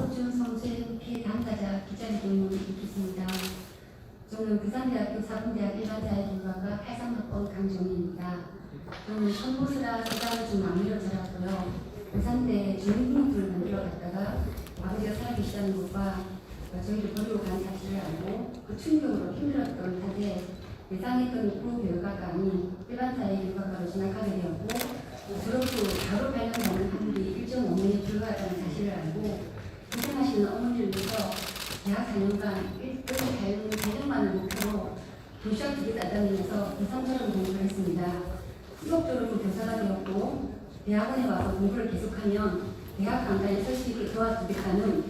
김석준 성추행 피해 당사자 기자회견을 읽겠습니다. 저는 부산대학교 사범대학 일반자율교과과 83학번 강정희입니다. 저는 선보스라 서장을 좀 막내로 자랐고요. 부산대 주민등록부를 만들어 갔다가 아버지가 살아계시다는 것과 저희를 버리고 간 사실을 알고 그 충격으로 힘들었던 탓에 예상했던 고교육과가 아닌 일반사회교과과로 진학하게 되었고 졸업 후 바로 발령받는 확률이 1.5명에 불과하다는 사실을 알고 고생하시는 어머니를 위해서 대학 4년간 1등 발령만을 목표로 도시락 2개 따다니면서 이성적으로 공부를 했습니다. 수석 졸업 후 교사가 되었고 대학원에 와서 공부를 계속하면 대학 강단에 설 수 있게 도와주겠다는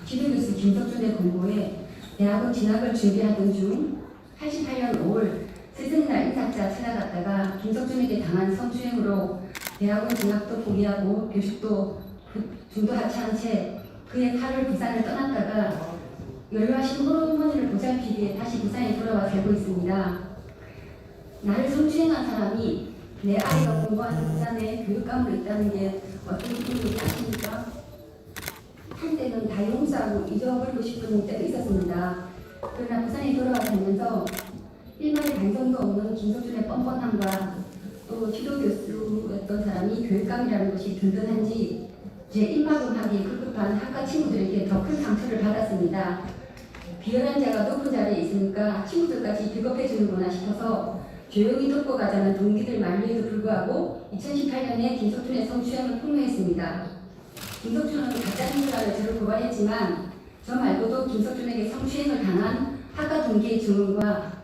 기도교수 김석준의 공고에 대학원 진학을 준비하던 중 88년 5월 스승날 인사자 찾아갔다가 김석준에게 당한 성추행으로 대학원 진학도 포기하고 교식도 중도 하차한 채 그의 탈을 부산을 떠났다가 연로하신 어머니를 보살피기 위해 다시 부산에 돌아와 살고 있습니다. 나를 성추행한 사람이 내 아이가 공부하는 부산에 교육감으로 있다는 게 어떤 기분인지 아십니까? 한때는 다 용서하고 잊어버리고 싶은 때도 있었습니다. 그러나 부산에 돌아와 살면서 일말의 반성도 없는 김석준의 뻔뻔함과 또 기도 교수였던 사람이 교육감이라는 것이 든든한지 제 입막음하기 급급한 학과 친구들에게 더 큰 상처를 받았습니다. 비열한 자가 높은 자리에 있으니까 친구들까지 비겁해주는구나 싶어서 조용히 돕고 가자는 동기들 만류에도 불구하고 2018년에 김석준의 성추행을 폭로했습니다. 김석준은 가짜뉴스라며 저를 고발했지만 저 말고도 김석준에게 성추행을 당한 학과 동기의 증언과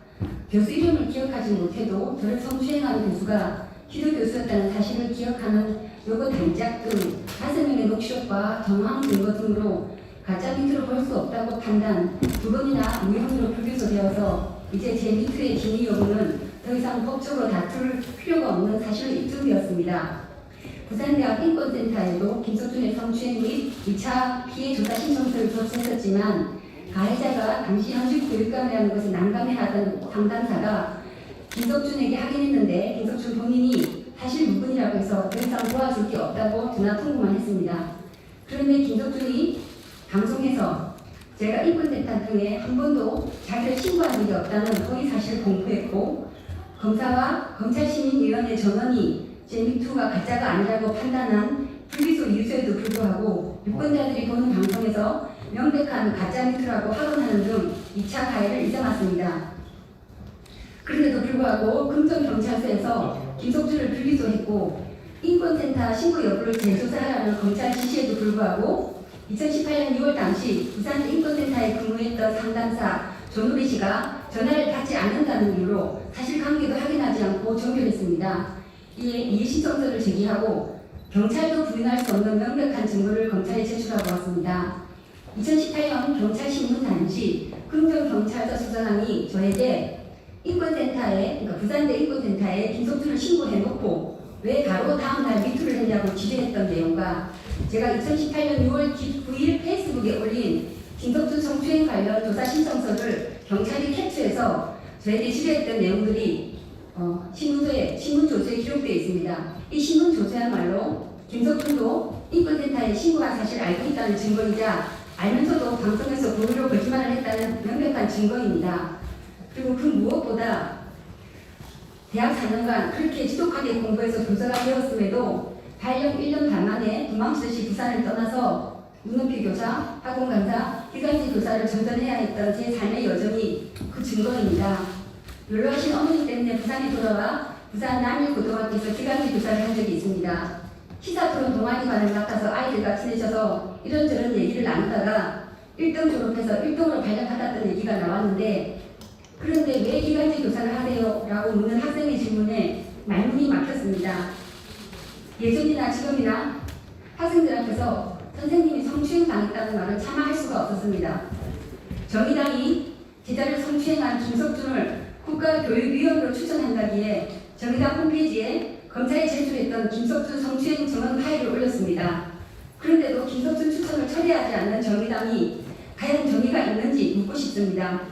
교수 이름을 기억하지 못해도 저를 성추행한 교수가 기도 교수였다는 사실을 기억하는 요거 단짝 등 5명의 녹취록과 정황 증거 등으로 가짜 미투로 볼 수 없다고 판단 2번이나 무혐의로 불기소되어서 이제 제 미투의 진위 여부는 더 이상 법적으로 다툴 필요가 없는 사실로 입증되었습니다. 부산대학 인권센터에도 김석준의 성추행 및 2차 피해 조사 신청서를 접수했었지만 가해자가 당시 현직 교육감이라는 것을 난감해하던 상담사가 김석준에게 확인했는데 김석준 본인이 사실 무근이라고 해서 더 이상 도와줄 게 없다고 전화 통보만 했습니다. 그런데 김석준이 방송에서 제가 인권센터 등에 한 번도 자기를 신고한 적이 없다는 허위 사실을 공표했고 검사와 검찰시민위원회 전원이 제 미투가 가짜가 아니라고 판단한 불기소 이유서에도 불구하고 유권자들이 보는 방송에서 명백한 가짜 미투라고 확언하는 등 2차 가해를 일삼았습니다. 그런데도 불구하고 금정경찰서에서 김석준을 불기소했고 인권센터 신고 여부를 재조사하라는 검찰 지시에도 불구하고 2018년 6월 당시 부산 인권센터에 근무했던 상담사 조누리 씨가 전화를 받지 않는다는 이유로 사실관계도 확인하지 않고 종결했습니다. 이에 이의신청서를 제기하고 경찰도 부인할 수 없는 명백한 증거를 검찰에 제출하고 왔습니다. 2018년 경찰신문 당시 금정경찰서 수사장이 저에게 인권센터에, 그러니까 부산대 인권센터에 김석준을 신고해놓고 왜 바로 다음날 미투를 했냐고 지적했던 내용과 제가 2018년 6월 9일 페이스북에 올린 김석준 성추행 관련 조사 신청서를 경찰이 캡처해서 저에게 지적했던 내용들이 신문 조서에 기록되어 있습니다. 이 신문 조서야말로 김석준도 인권센터에 신고한 사실을 알고 있다는 증거이자 알면서도 방송에서 보도로 거짓말을 했다는 명백한 증거입니다. 그리고 그 무엇보다 대학 4년간 그렇게 지독하게 공부해서 교사가 되었음에도 발령 1년 반 만에 도망치듯이 부산을 떠나서 눈높이 교사, 학원 강사, 기간제 교사를 전전해야 했던 제 삶의 여정이 그 증거입니다. 연로하신 어머니 때문에 부산에 돌아와 부산 남일고등학교에서 기간제 교사를 한 적이 있습니다. 시사토론 동아리반을 맡아서 아이들과 친해져서 이런저런 얘기를 나누다가 1등 졸업해서 1등으로 발령받았던 얘기가 나왔는데 그런데 왜 기간제 교사를 하세요? 라고 묻는 학생의 질문에 말문이 막혔습니다. 예전이나 지금이나 학생들 앞에서 선생님이 성추행 당했다는 말을 차마 할 수가 없었습니다. 정의당이 제자를 성추행한 김석준을 국가교육위원으로 추천한다기에 정의당 홈페이지에 검찰에 제출했던 김석준 성추행 증언 파일을 올렸습니다. 그런데도 김석준 추천을 처리하지 않는 정의당이 과연 정의가 있는지 묻고 싶습니다.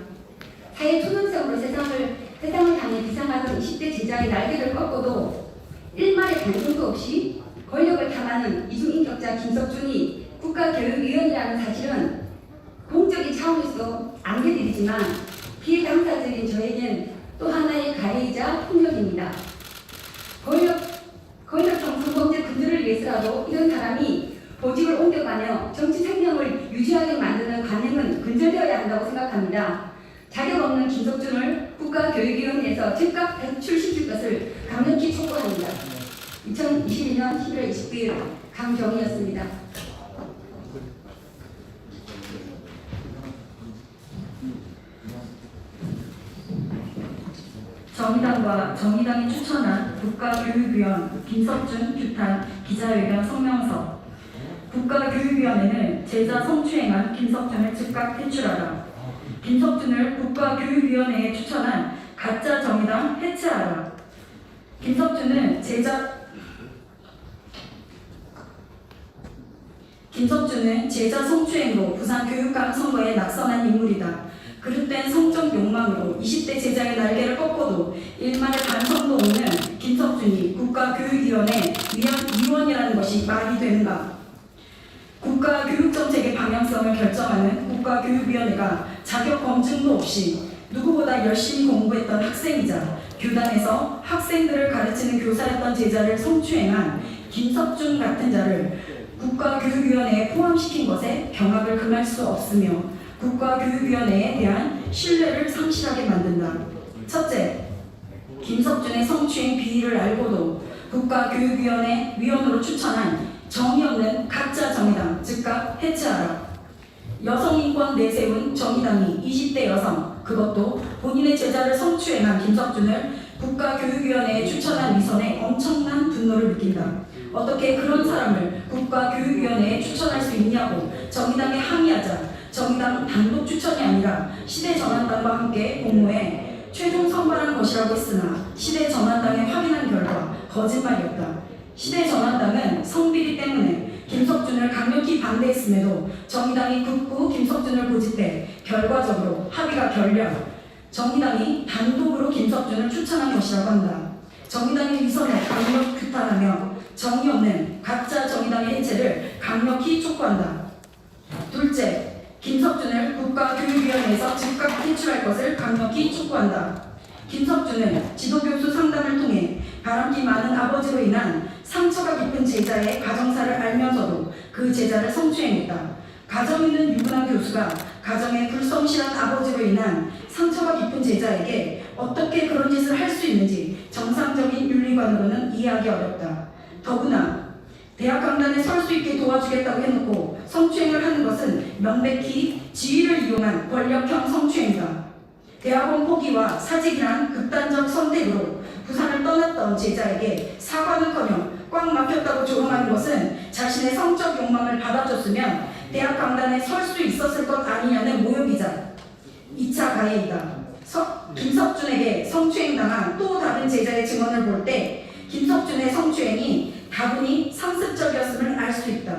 사회 초년생으로 세상을 향해 비상하던 20대 제자의 날개를 꺾고도 일말의 반성도 없이 권력을 탐하는 이중인격자 김석준이 국가교육위원회라는 사실은 공적인 차원에서 안내드리지만 비당사자인 저에겐 또 하나의 가해이자 폭력입니다. 권력형 성범죄 근절을 위해서라도 이런 사람이 보직을 옮겨가며 정치 생명을 유지하게 만드는 관행은 근절되어야 한다고 생각합니다. 자격 없는 김석준을 국가교육위원회에서 즉각 배출시킬 것을 강력히 촉구합니다. 2022년 11월 29일 강정희였습니다. 정의당과 정의당이 추천한 국가교육위원 김석준 규탄 기자회견 성명서. 국가교육위원회는 제자 성추행한 김석준을 즉각 퇴출하라. 김석준을 국가교육위원회에 추천한 가짜 정의당 해체하라. 김석준은 제자 성추행으로 부산교육감 선거에 낙선한 인물이다. 그릇된 성적 욕망으로 20대 제자의 날개를 꺾어도 일말의 반성도 없는 김석준이 국가교육위원회 위원이라는 것이 말이 되는가? 국가교육정책의 방향성을 결정하는 국가교육위원회가 자격 검증도 없이 누구보다 열심히 공부했던 학생이자 교단에서 학생들을 가르치는 교사였던 제자를 성추행한 김석준 같은 자를 국가교육위원회에 포함시킨 것에 경악을 금할 수 없으며 국가교육위원회에 대한 신뢰를 상실하게 만든다. 첫째, 김석준의 성추행 비위를 알고도 국가교육위원회 위원으로 추천한 정의 없는 가짜 정의당 즉각 해체하라. 여성인권 내세운 정의당이 20대 여성, 그것도 본인의 제자를 성추행한 김석준을 국가교육위원회에 추천한 위선에 엄청난 분노를 느낀다. 어떻게 그런 사람을 국가교육위원회에 추천할 수 있냐고 정의당에 항의하자 정의당 단독 추천이 아니라 시대전환당과 함께 공모해 최종 선발한 것이라고 했으나 시대전환당에 확인한 결과 거짓말이었다. 시대전환당은 성비리 때문에 김석준을 강력히 반대했음에도 정의당이 극구 김석준을 고집해 결과적으로 합의가 결렬, 정의당이 단독으로 김석준을 추천한 것이라고 한다. 정의당의 위선을 강력 규탄하며 정의 없는 가짜 정의당의 해체를 강력히 촉구한다. 둘째, 김석준을 국가교육위원회에서 즉각 퇴출할 것을 강력히 촉구한다. 김석준은 지도교수 상담을 통해 바람기 많은 아버지로 인한 상처가 깊은 제자의 가정사를 알면서도 그 제자를 성추행했다. 가정 있는 유부남 교수가 가정의 불성실한 아버지로 인한 상처가 깊은 제자에게 어떻게 그런 짓을 할 수 있는지 정상적인 윤리관으로는 이해하기 어렵다. 더구나 대학 강단에 설 수 있게 도와주겠다고 해놓고 성추행을 하는 것은 명백히 지위를 이용한 권력형 성추행이다. 대학원 포기와 사직이란 극단적 선택으로 부산을 떠났던 제자에게 사과는커녕 꽉 막혔다고 조롱하는 것은 자신의 성적 욕망을 받아줬으면 대학 강단에 설 수 있었을 것 아니냐는 모욕이자 2차 가해이다. 김석준에게 성추행당한 또 다른 제자의 증언을 볼 때 김석준의 성추행이 다분히 상습적이었음을 알 수 있다.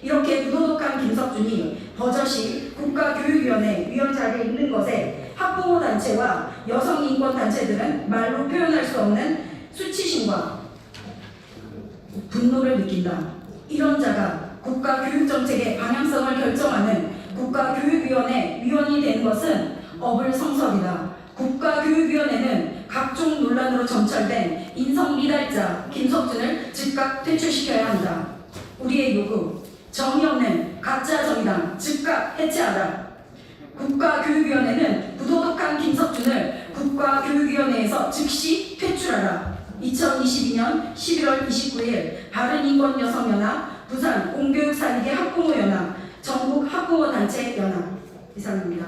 이렇게 무도덕한 김석준이 버젓이 국가교육위원회 위원 자리에 있는 것에 학부모 단체와 여성인권 단체들은 말로 표현할 수 없는 수치심과 분노를 느낀다. 이런 자가 국가교육정책의 방향성을 결정하는 국가교육위원회 위원이 된 것은 어불성설이다. 국가교육위원회는 각종 논란으로 점철된 인성 미달자 김석준을 즉각 퇴출시켜야 한다. 우리의 요구, 정의 없는 가짜 정의당 즉각 해체하라. 국가교육위원회는 부도덕한 김석준을 국가교육위원회에서 즉시 퇴출하라. 2022년 11월 29일 바른인권여성연합, 부산 공교육사립계 학부모연합, 전국학부모단체연합. 이상입니다.